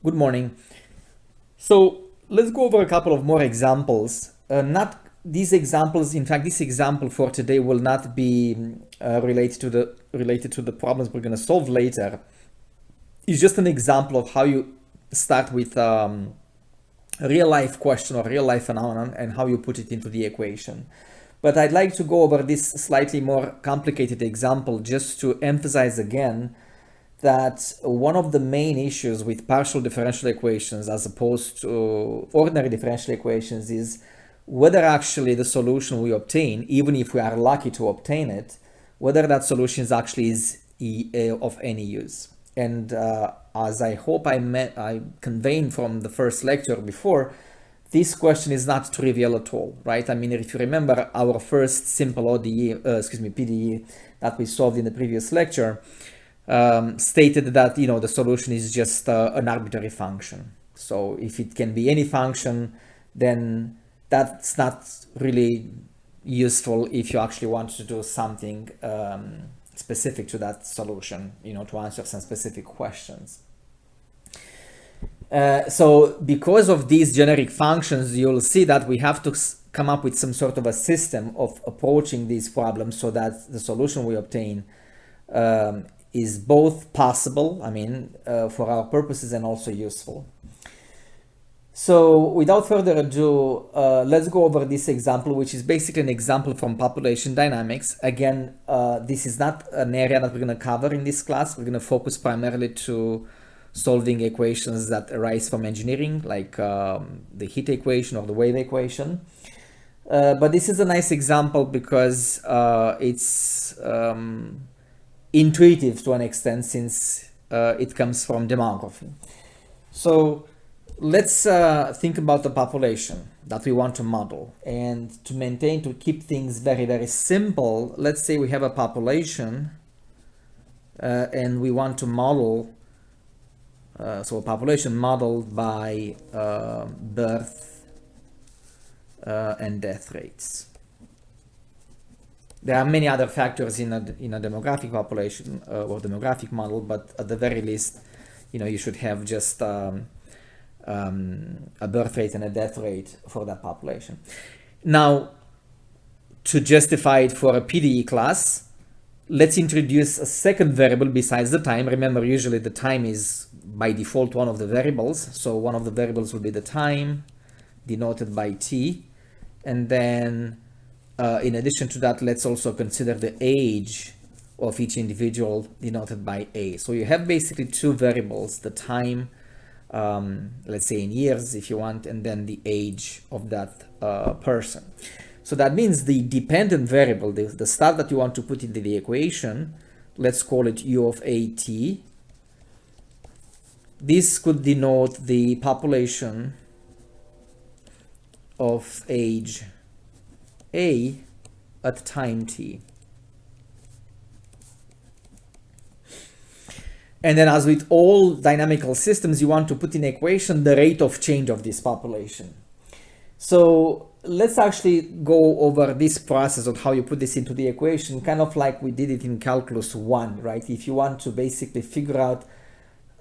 Good morning. So let's go over a couple of more examples. Not these examples. In fact, this example for today will not be related to the problems we're going to solve later. It's just an example of how you start with a real life question or real life phenomenon and how you put it into the equation. But I'd like to go over this slightly more complicated example just to emphasize again that one of the main issues with partial differential equations as opposed to ordinary differential equations is whether actually the solution we obtain, even if we are lucky to obtain it, whether that solution is actually of any use. And as I hope I conveyed from the first lecture before, this question is not trivial at all, right? I mean, if you remember our first simple PDE that we solved in the previous lecture, stated that the solution is just an arbitrary function. So if it can be any function, then that's not really useful if you actually want to do something specific to that solution, to answer some specific questions. So because of these generic functions, you'll see that we have to come up with some sort of a system of approaching these problems so that the solution we obtain is both possible, for our purposes, and also useful. So without further ado, let's go over this example, which is basically an example from population dynamics. Again, this is not an area that we're going to cover in this class. We're going to focus primarily to solving equations that arise from engineering, like the heat equation or the wave equation. But this is a nice example because it's intuitive to an extent, since it comes from demography. So let's think about the population that we want to model, and to keep things very, very simple, let's say we have a population and we want to model so a population modeled by birth and death rates. There are many other factors in a demographic population or demographic model, but at the very least, you should have just a birth rate and a death rate for that population. Now, to justify it for a PDE class, let's introduce a second variable besides the time. Remember, usually the time is by default one of the variables. So one of the variables will be the time, denoted by t, and then in addition to that, let's also consider the age of each individual, denoted by a. So you have basically two variables, the time, let's say in years if you want, and then the age of that person. So that means the dependent variable, the stuff that you want to put into the equation, let's call it u of a t. This could denote the population of age a at time t. And then, as with all dynamical systems, you want to put in equation the rate of change of this population. So let's actually go over this process of how you put this into the equation, kind of like we did it in calculus 1, right? If you want to basically figure out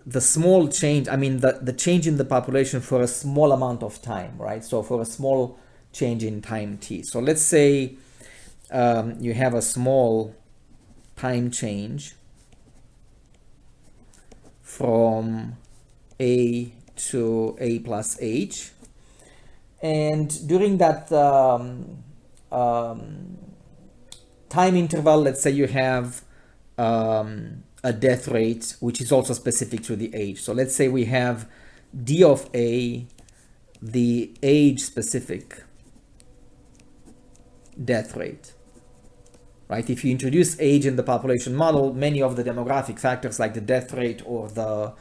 the small change, the change in the population for a small amount of time, right? So for a small change in time t. So let's say you have a small time change from a to a plus h, and during that time interval, let's say you have a death rate which is also specific to the age. So let's say we have d of a, the age specific death rate, right? If you introduce age in the population model, many of the demographic factors like the death rate or the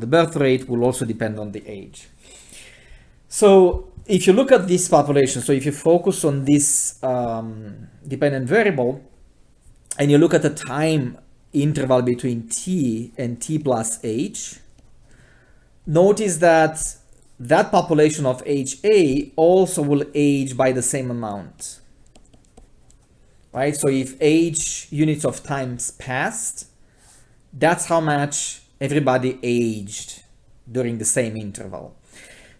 birth rate will also depend on the age. So if you look at this population, so if you focus on this dependent variable and you look at the time interval between t and t plus h, notice that that population of age a also will age by the same amount, right? So if age units of times passed, that's how much everybody aged during the same interval.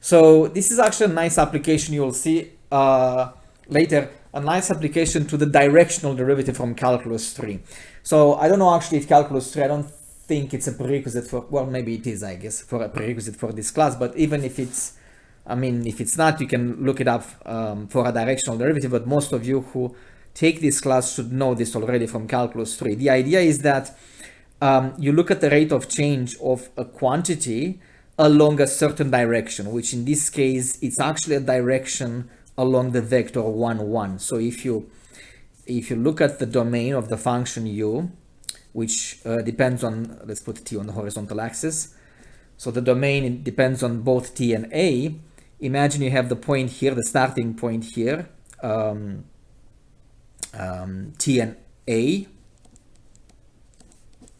So this is actually a nice application. You will see later, a nice application to the directional derivative from calculus 3. So I don't know actually if calculus 3, I don't think it's a prerequisite for, well, maybe it is, I guess, for a prerequisite for this class, but even if it's, I mean, if it's not, you can look it up for a directional derivative, but most of you who take this class should know this already from calculus 3. The idea is that you look at the rate of change of a quantity along a certain direction, which in this case, it's actually a direction along the vector 1, 1. So if you look at the domain of the function u, which depends on, let's put t on the horizontal axis. So the domain depends on both t and a. Imagine you have the point here, the starting point here, t and a.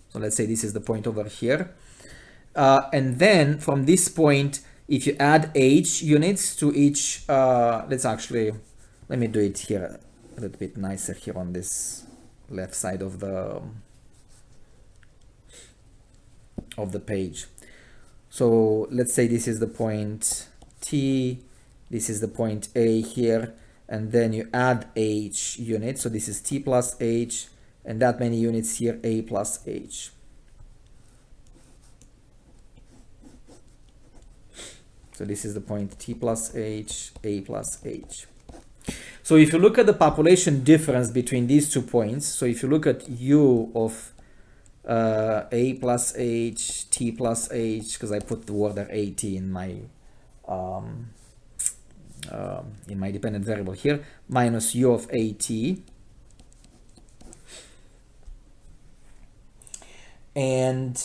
So let's say this is the point over here. And then from this point, if you add h units to each, let me do it here a little bit nicer here on this left side of the page. So let's say this is the point t, this is the point a here, and then you add h units. So this is t plus h, and that many units here, a plus h. So this is the point t plus h, a plus h. So if you look at the population difference between these 2 points, so if you look at u of a plus h, t plus h, because I put the order at in my dependent variable here, minus u of at, and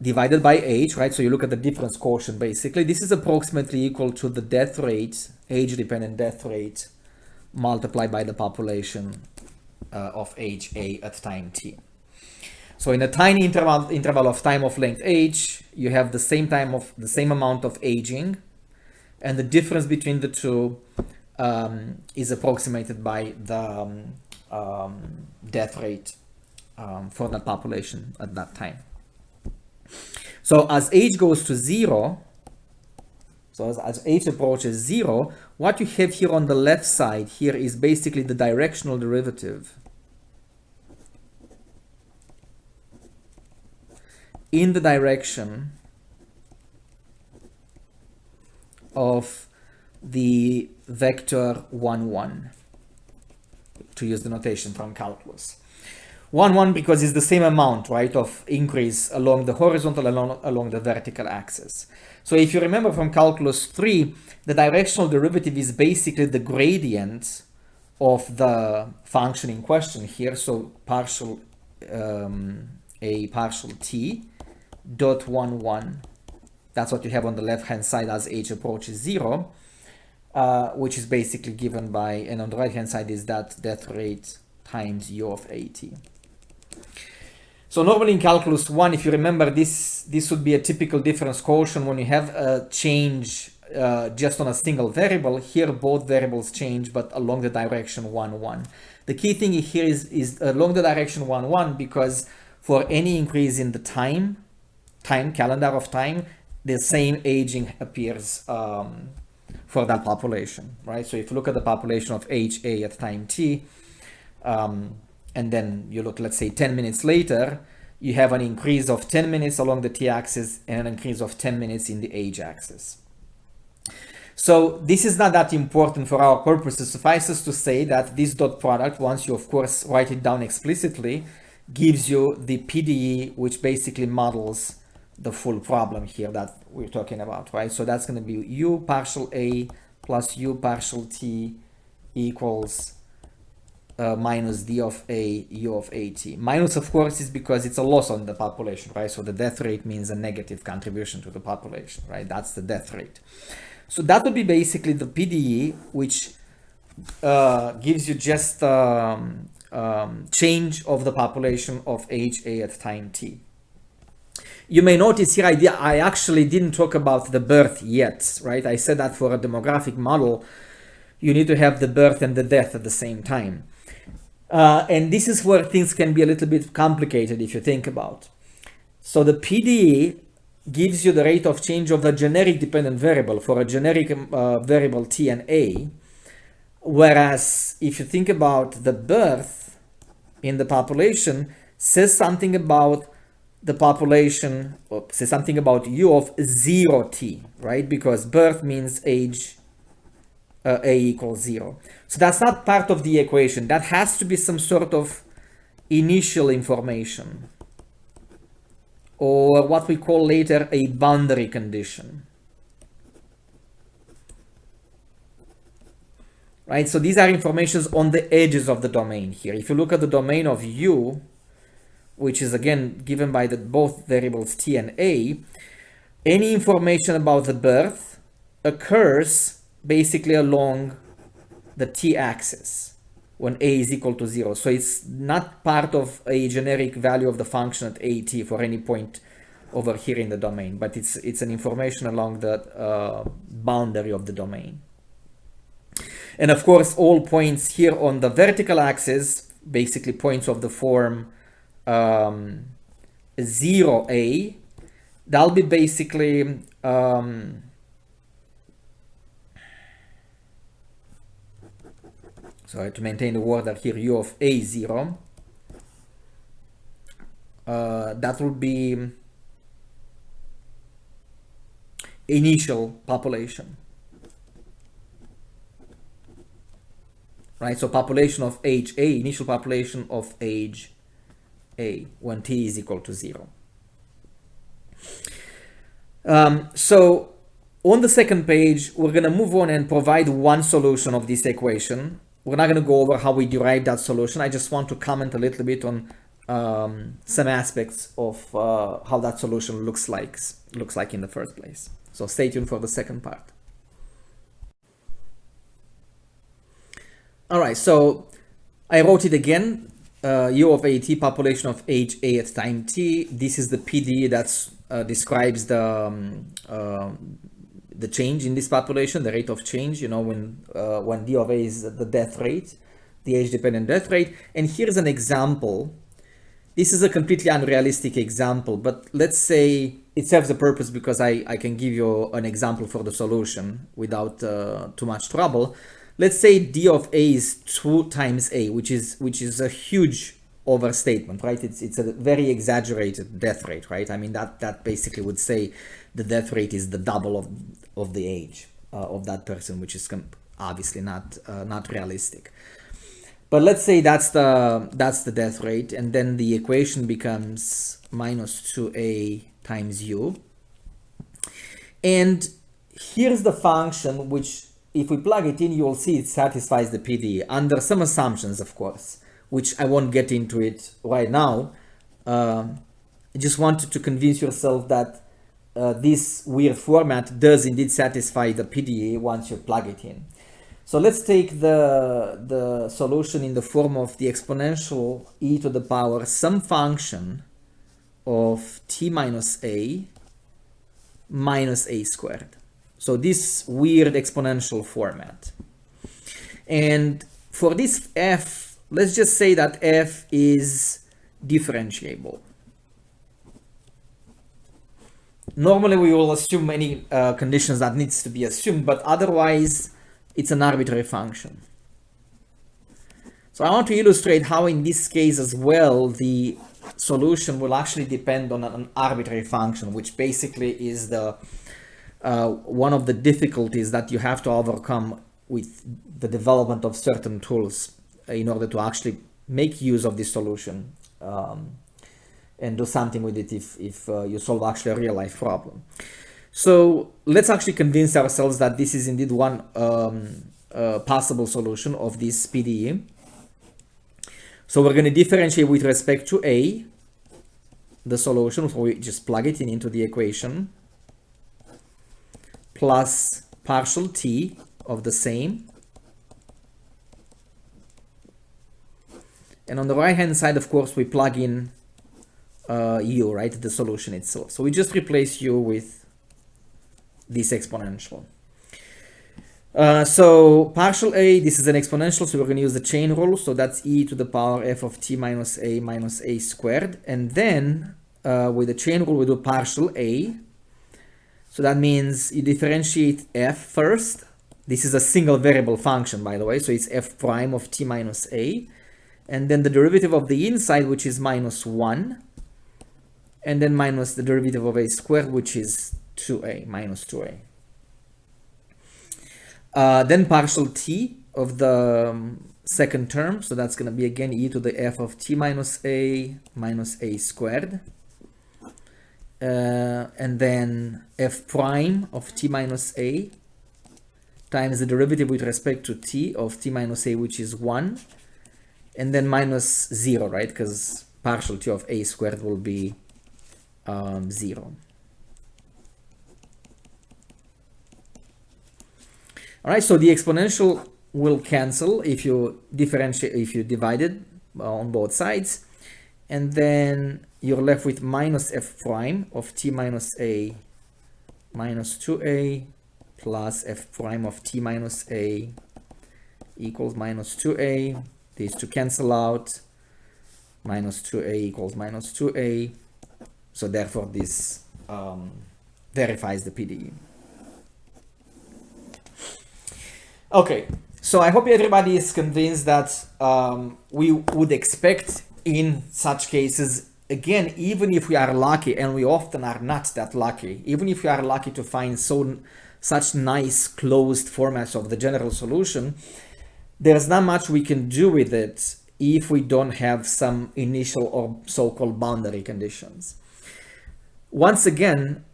divided by h, right? So you look at the difference quotient basically. This is approximately equal to the death rate, age-dependent death rate, multiplied by the population of HA at time t. So in a tiny interval of time of length h, you have the same amount of aging, and the difference between the two is approximated by the death rate for that population at that time. So as age goes to 0, so as age approaches 0, what you have here on the left side here is basically the directional derivative in the direction of the vector 1, 1, to use the notation from calculus. 1, 1 because it's the same amount, right, of increase along the horizontal, along the vertical axis. So if you remember from calculus 3, the directional derivative is basically the gradient of the function in question here. So partial a partial t dot 1, 1. That's what you have on the left hand side as h approaches 0, which is basically given by, and on the right hand side is that death rate times u of at. So normally in calculus 1, if you remember, this would be a typical difference quotient when you have a change just on a single variable. Here both variables change, but along the direction 1, 1. The key thing here is along the direction 1, 1, because for any increase in the time calendar of time, the same aging appears for that population, right? So if you look at the population of HA at time t, and then you look, let's say 10 minutes later, you have an increase of 10 minutes along the t-axis and an increase of 10 minutes in the age axis. So this is not that important for our purposes. Suffices to say that this dot product, once you of course write it down explicitly, gives you the PDE, which basically models the full problem here that we're talking about, right? So that's going to be u partial a plus u partial t equals minus d of a u of at. Minus, of course, is because it's a loss on the population, right? So the death rate means a negative contribution to the population, right? That's the death rate. So that would be basically the PDE, which gives you just change of the population of HA at time t. You may notice here I actually didn't talk about the birth yet, right? I said that for a demographic model, you need to have the birth and the death at the same time. And this is where things can be a little bit complicated if you think about. So the PDE gives you the rate of change of the generic dependent variable for a generic variable t and a, whereas if you think about the birth in the population, says something about the population, or says something about u of 0t, right? Because birth means age a equals 0. So that's not part of the equation. That has to be some sort of initial information, or what we call later a boundary condition. Right? So these are informations on the edges of the domain here. If you look at the domain of U, which is again given by both variables t and a, any information about the birth occurs basically along the t-axis when a is equal to 0. So it's not part of a generic value of the function at at for any point over here in the domain, but it's an information along the boundary of the domain. And of course, all points here on the vertical axis, basically points of the form 0a, that'll be basically so to maintain the order here, u of a0, that will be initial population, right? So population of age a, initial population of age a when t is equal to 0. So on the second page, we're going to move on and provide one solution of this equation. We're not going to go over how we derive that solution. I just want to comment a little bit on some aspects of how that solution looks like in the first place. So stay tuned for the second part. All right, so I wrote it again. U of at, population of age a at time t. This is the PDE that describes the change in this population, the rate of change, you know, when d of a is the death rate, the age-dependent death rate. And here's an example. This is a completely unrealistic example, but let's say it serves a purpose because I can give you an example for the solution without too much trouble. Let's say d of a is 2 times a, which is a huge overstatement, right? It's a very exaggerated death rate, right? I mean, that basically would say the death rate is the double of the age of that person, which is obviously not realistic. But let's say that's the death rate, and then the equation becomes minus 2a times u. And here's the function which, if we plug it in, you will see it satisfies the PDE under some assumptions, of course, which I won't get into it right now. I just wanted to convince yourself that this weird format does indeed satisfy the PDE once you plug it in. So let's take the solution in the form of the exponential e to the power some function of t minus a squared. So this weird exponential format. And for this f, let's just say that f is differentiable. Normally we will assume any conditions that needs to be assumed, but otherwise it's an arbitrary function. So I want to illustrate how in this case as well the solution will actually depend on an arbitrary function, which basically is the one of the difficulties that you have to overcome with the development of certain tools in order to actually make use of this solution and do something with it if you solve actually a real life problem. So let's actually convince ourselves that this is indeed one possible solution of this PDE. So we're going to differentiate with respect to a, the solution, so we just plug it in into the equation, plus partial t of the same. And on the right hand side, of course, we plug in u, right, the solution itself. So we just replace u with this exponential. So partial a, this is an exponential, so we're going to use the chain rule. So that's e to the power f of t minus a squared. And then with the chain rule, we do partial A. So that means you differentiate f first. This is a single variable function, by the way, so it's f prime of t minus a. And then the derivative of the inside, which is minus 1. And then minus the derivative of a squared, which is 2a, minus 2a. Then partial t of the second term. So that's going to be again e to the f of t minus a squared. And then f prime of t minus a times the derivative with respect to t of t minus a, which is 1. And then minus 0, right? Because partial t of a squared will be 0. All right, so the exponential will cancel if you differentiate, if you divide it on both sides. And then you're left with minus f prime of t minus a minus 2a plus f prime of t minus a equals minus 2a. These two cancel out. Minus 2a equals minus 2a. So therefore this verifies the PDE. Okay, so I hope everybody is convinced that we would expect in such cases, again, even if we are lucky, and we often are not that lucky, even if we are lucky to find such nice closed formats of the general solution, there's not much we can do with it if we don't have some initial or so-called boundary conditions. Once again,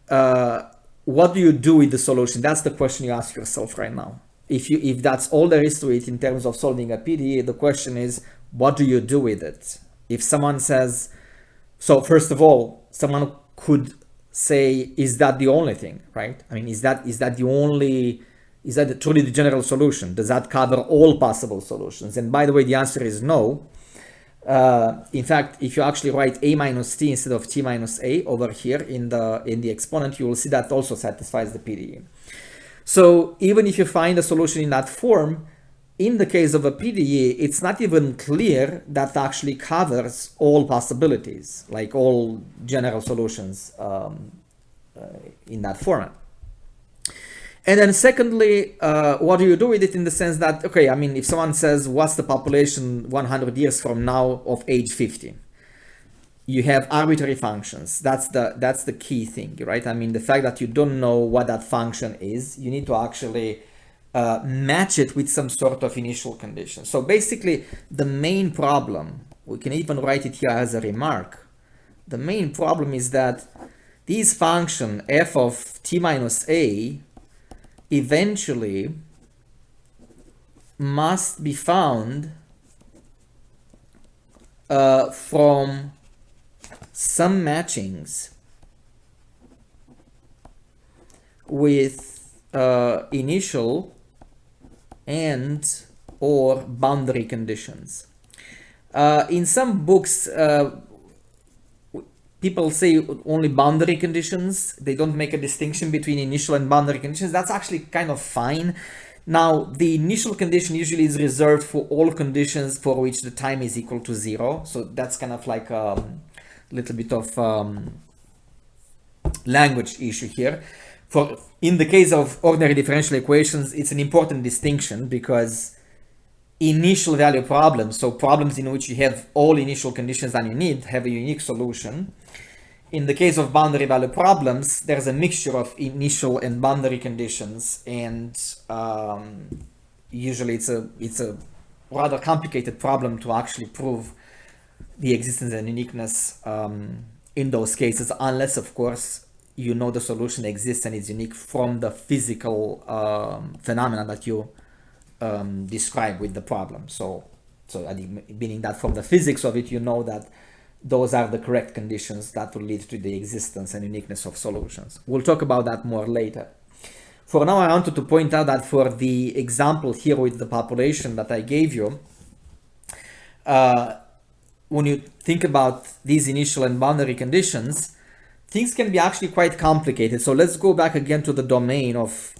what do you do with the solution? That's the question you ask yourself right now. If that's all there is to it in terms of solving a PDE, the question is, what do you do with it? If someone says, so first of all, someone could say, is that the only thing, right? I mean, is that truly the general solution? Does that cover all possible solutions? And by the way, the answer is no. In fact, if you actually write a minus t instead of t minus a over here in the exponent, you will see that also satisfies the PDE. So even if you find a solution in that form, in the case of a PDE, it's not even clear that actually covers all possibilities, like all general solutions in that format. And then secondly, what do you do with it in the sense that, okay, I mean, if someone says, what's the population 100 years from now of age 50? You have arbitrary functions. That's the key thing, right? I mean, the fact that you don't know what that function is, you need to actually match it with some sort of initial condition. So basically, the main problem, we can even write it here as a remark, the main problem is that this function f of t minus a eventually must be found from some matchings with initial and or boundary conditions. In some books, people say only boundary conditions. They don't make a distinction between initial and boundary conditions. That's actually kind of fine. Now, the initial condition usually is reserved for all conditions for which the time is equal to 0. So that's kind of like a little bit of language issue here. In the case of ordinary differential equations, it's an important distinction because initial value problems, so problems in which you have all initial conditions that you need, have a unique solution. In the case of boundary value problems, there's a mixture of initial and boundary conditions, and usually it's a rather complicated problem to actually prove the existence and uniqueness in those cases, unless, of course, you know the solution exists and is unique from the physical phenomena that you describe with the problem. So meaning that from the physics of it, you know that those are the correct conditions that will lead to the existence and uniqueness of solutions. We'll talk about that more later. For now, I wanted to point out that for the example here with the population that I gave you, when you think about these initial and boundary conditions, things can be actually quite complicated. So let's go back again to the domain of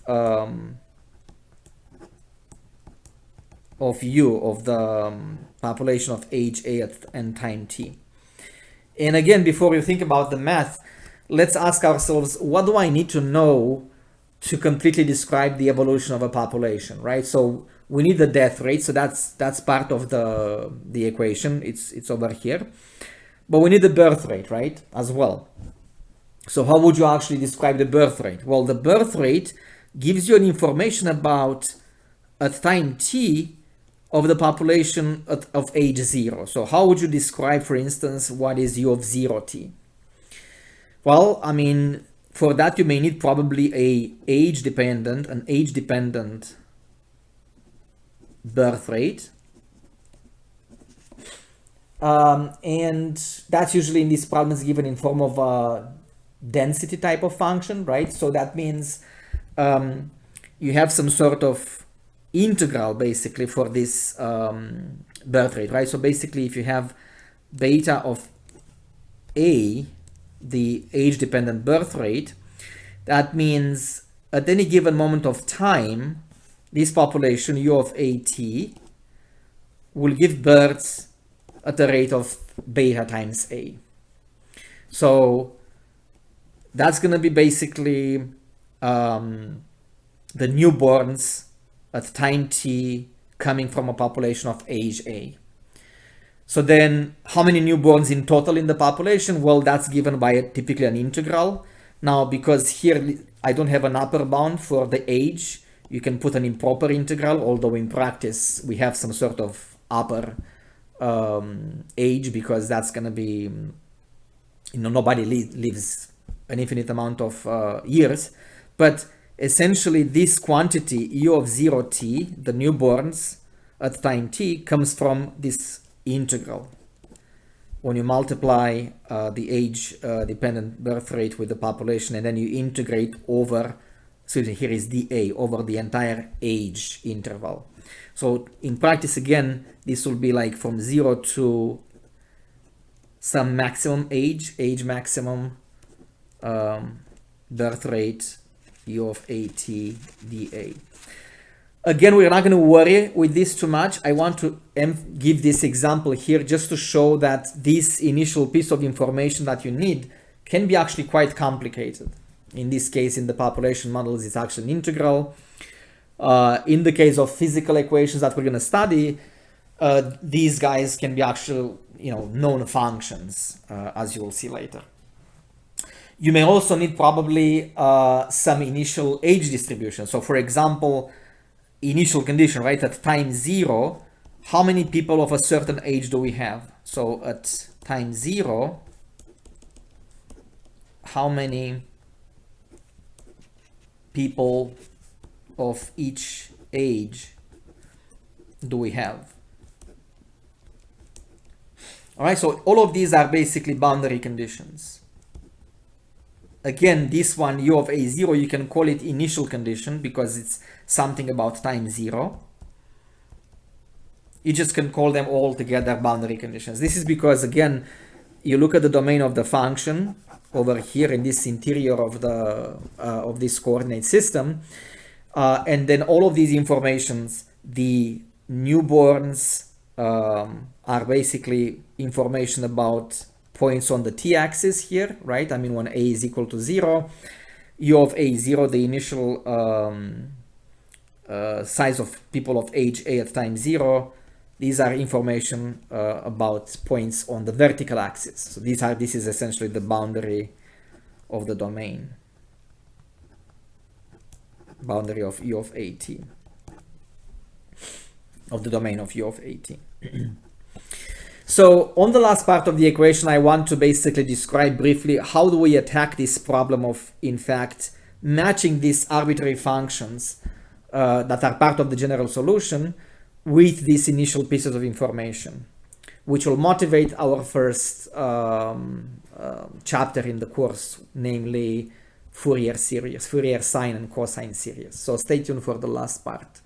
U, of the population of age a and time t. And again, before you think about the math, let's ask ourselves, what do I need to know to completely describe the evolution of a population, right? So we need the death rate, so that's part of the equation. It's over here. But we need the birth rate, right, as well. So how would you actually describe the birth rate? Well, the birth rate gives you an information about at time t of the population of age 0. So how would you describe, for instance, what is u of 0t? Well, I mean, for that you may need probably an age-dependent birth rate. And that's usually in these problems given in form of a density type of function, right? So that means you have some sort of integral basically for this birth rate, right? So basically if you have beta of a, the age-dependent birth rate, that means at any given moment of time, this population u of at will give birth at the rate of beta times a. So that's going to be basically the newborns at time t coming from a population of age a. So then how many newborns in total in the population? Well, that's given by typically an integral. Now, because here I don't have an upper bound for the age, you can put an improper integral, although in practice we have some sort of upper age, because that's going to be, nobody lives an infinite amount of years. But essentially this quantity u of 0t, the newborns at time t, comes from this integral. When you multiply the age dependent birth rate with the population, and then you integrate over, so here is dA, over the entire age interval. So in practice, again, this will be like from 0 to some maximum age maximum birth rate u of at dA. Again, we're not going to worry with this too much. I want to give this example here just to show that this initial piece of information that you need can be actually quite complicated. In this case, in the population models, it's actually an integral. In the case of physical equations that we're going to study, these guys can be actual, known functions, as you will see later. You may also need probably some initial age distribution. So for example, initial condition, right? At time 0, how many people of a certain age do we have? So at time 0, how many people of each age do we have? All right, so all of these are basically boundary conditions. Again, this one, u of a0, you can call it initial condition because it's something about time 0. You just can call them all together boundary conditions. This is because, again, you look at the domain of the function over here in this interior of the of this coordinate system, and then all of these informations, the newborns are basically information about points on the t-axis here, right? I mean, when a is equal to 0, u of a0, the initial size of people of age a at time 0, these are information about points on the vertical axis. So this is essentially the boundary of the domain, boundary of u of at, of the domain of u of at. So on the last part of the equation, I want to basically describe briefly how do we attack this problem of, in fact, matching these arbitrary functions that are part of the general solution with these initial pieces of information, which will motivate our first chapter in the course, namely Fourier series, Fourier sine and cosine series. So stay tuned for the last part.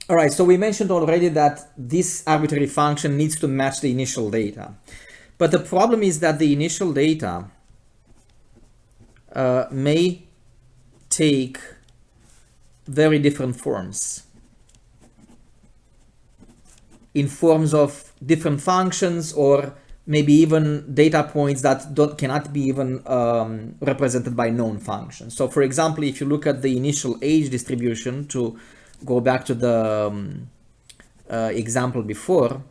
All right, so we mentioned already that this arbitrary function needs to match the initial data. But the problem is that the initial data may take very different forms. in forms of different functions, or maybe even data points that cannot be even represented by known functions. So for example, if you look at the initial age distribution, to go back to the example before,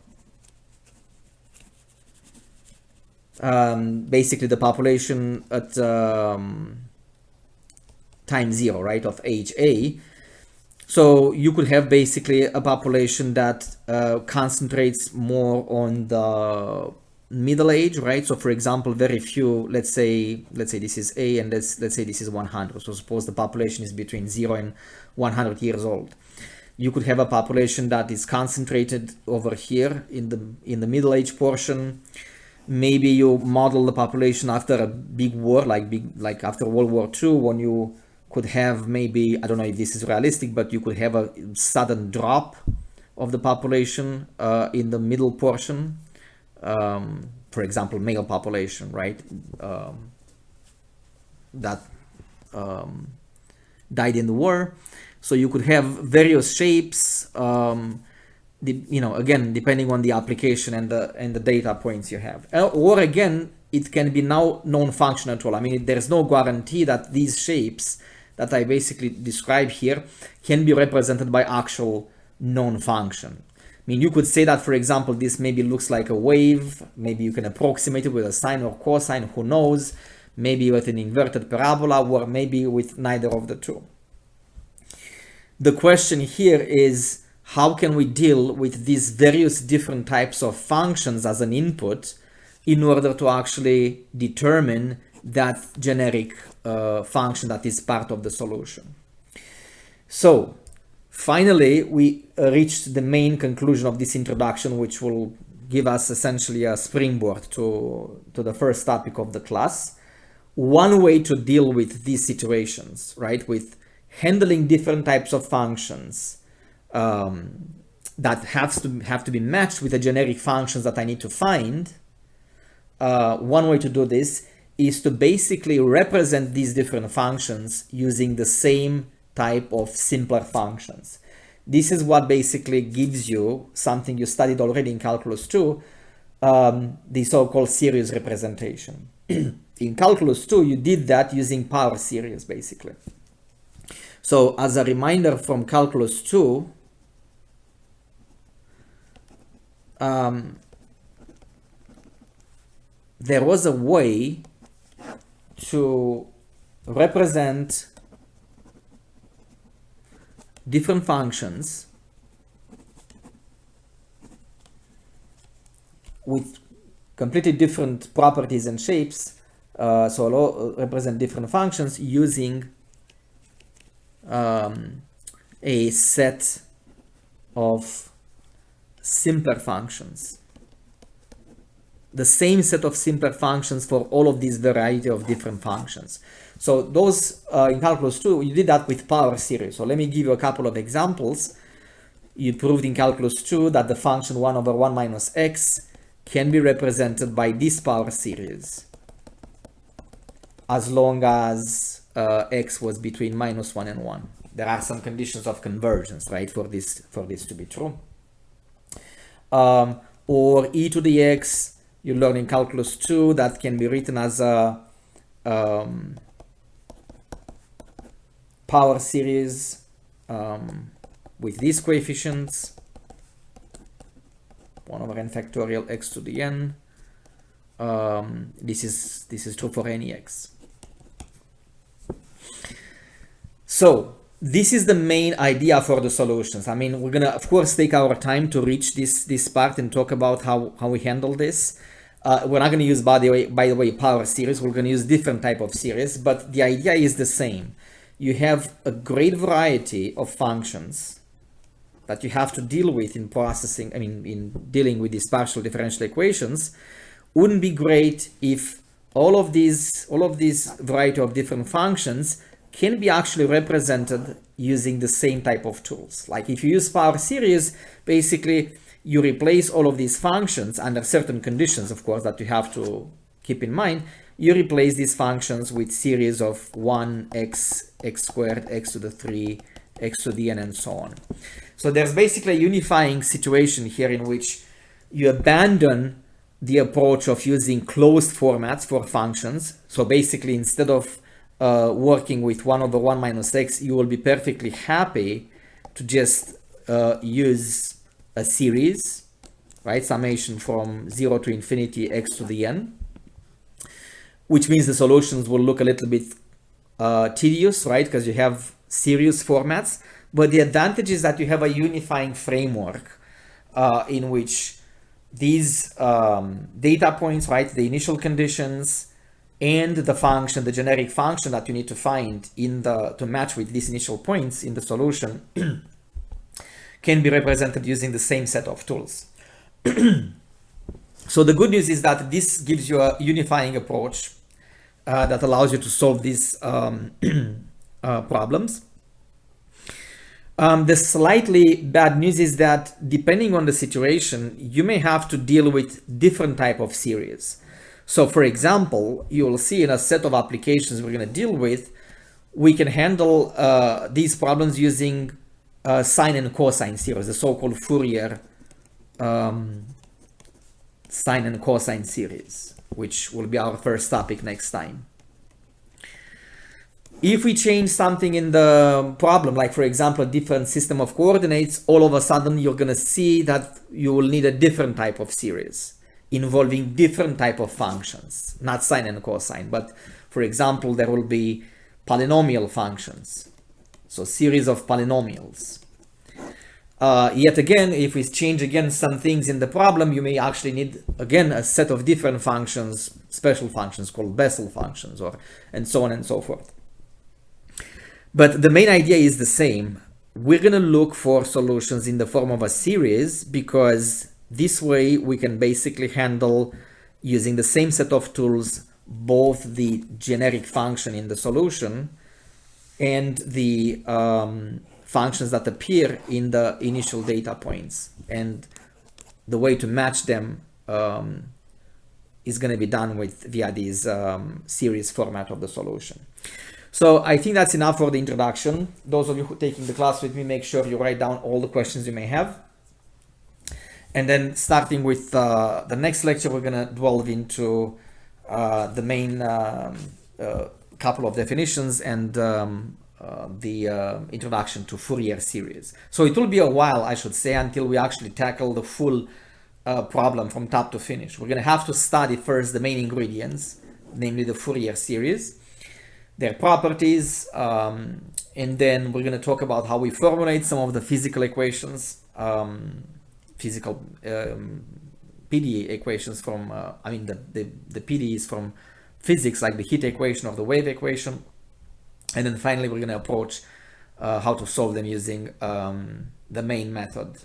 basically the population at time 0, right, of age A. So you could have basically a population that concentrates more on the middle age, right? So for example, very few, let's say this is A, and let's say this is 100. So suppose the population is between 0 and 100 years old. You could have a population that is concentrated over here in the middle age portion. Maybe you model the population after a big war, like after World War II, when you could have, maybe, I don't know if this is realistic, but you could have a sudden drop of the population in the middle portion. For example, male population, right? That died in the war. So you could have various shapes, again, depending on the application and the data points you have. Or again, it can be now known function at all. I mean, there's no guarantee that these shapes that I basically describe here can be represented by actual known function. I mean, you could say that, for example, this maybe looks like a wave. Maybe you can approximate it with a sine or cosine, who knows? Maybe with an inverted parabola, or maybe with neither of the two. The question here is, how can we deal with these various different types of functions as an input in order to actually determine that generic function that is part of the solution? So finally, we reached the main conclusion of this introduction, which will give us essentially a springboard to the first topic of the class. One way to deal with these situations, right, with handling different types of functions that have to be matched with the generic functions that I need to find. One way to do this is to basically represent these different functions using the same type of simpler functions. This is what basically gives you something you studied already in Calculus 2, the so-called series representation. In Calculus 2, you did that using power series, basically. So as a reminder from Calculus 2, there was a way to represent different functions with completely different properties and shapes. So represent different functions using a set of simpler functions. The same set of simpler functions for all of these variety of different functions. So those in Calculus 2, you did that with power series. So let me give you a couple of examples. You proved in Calculus 2 that the function 1 over 1 minus x can be represented by this power series as long as x was between minus 1 and 1. There are some conditions of convergence, right, for this to be true. Or e to the x, you learn in Calculus 2, that can be written as a power series with these coefficients, 1 over n factorial x to the n. This is true for any x. So this is the main idea for the solutions. I mean, we're gonna of course take our time to reach this part and talk about how we handle this. We're not gonna use, by the way, power series. We're gonna use different type of series, but the idea is the same. You have a great variety of functions that you have to deal with in processing, in dealing with these partial differential equations. Wouldn't be great if all of these variety of different functions can be actually represented using the same type of tools. Like if you use power series, basically you replace all of these functions under certain conditions, of course, that you have to keep in mind. You replace these functions with series of 1, x, x squared, x to the 3, x to the n, and so on. So there's basically a unifying situation here in which you abandon the approach of using closed formats for functions. So basically, instead of working with 1 over 1 minus x, you will be perfectly happy to just use a series, right? Summation from 0 to infinity x to the n, which means the solutions will look a little bit tedious, right? Because you have series formats. But the advantage is that you have a unifying framework in which these data points, right, the initial conditions, and the function, the generic function that you need to find to match with these initial points in the solution can be represented using the same set of tools. So the good news is that this gives you a unifying approach that allows you to solve these problems. The slightly bad news is that depending on the situation, you may have to deal with different type of series. So for example, you will see in a set of applications we're going to deal with, we can handle these problems using sine and cosine series, the so-called Fourier sine and cosine series, which will be our first topic next time. If we change something in the problem, like for example, a different system of coordinates, all of a sudden you're going to see that you will need a different type of series involving different type of functions, not sine and cosine, but for example, there will be polynomial functions. So series of polynomials. Yet again, if we change again some things in the problem, you may actually need again a set of different functions, special functions called Bessel functions, and so on and so forth. But the main idea is the same. We're going to look for solutions in the form of a series because this way we can basically handle, using the same set of tools, both the generic function in the solution and the functions that appear in the initial data points. And the way to match them is going to be done via this series format of the solution. So I think that's enough for the introduction. Those of you who are taking the class with me, make sure you write down all the questions you may have. And then starting with the next lecture, we're going to delve into the main couple of definitions and the introduction to Fourier series. So it will be a while, I should say, until we actually tackle the full problem from top to finish. We're going to have to study first the main ingredients, namely the Fourier series, their properties, and then we're going to talk about how we formulate some of the physical equations, physical PDE equations from, the PDEs from physics, like the heat equation or the wave equation. And then finally, we're going to approach how to solve them using the main method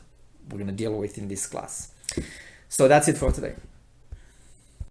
we're going to deal with in this class. So that's it for today.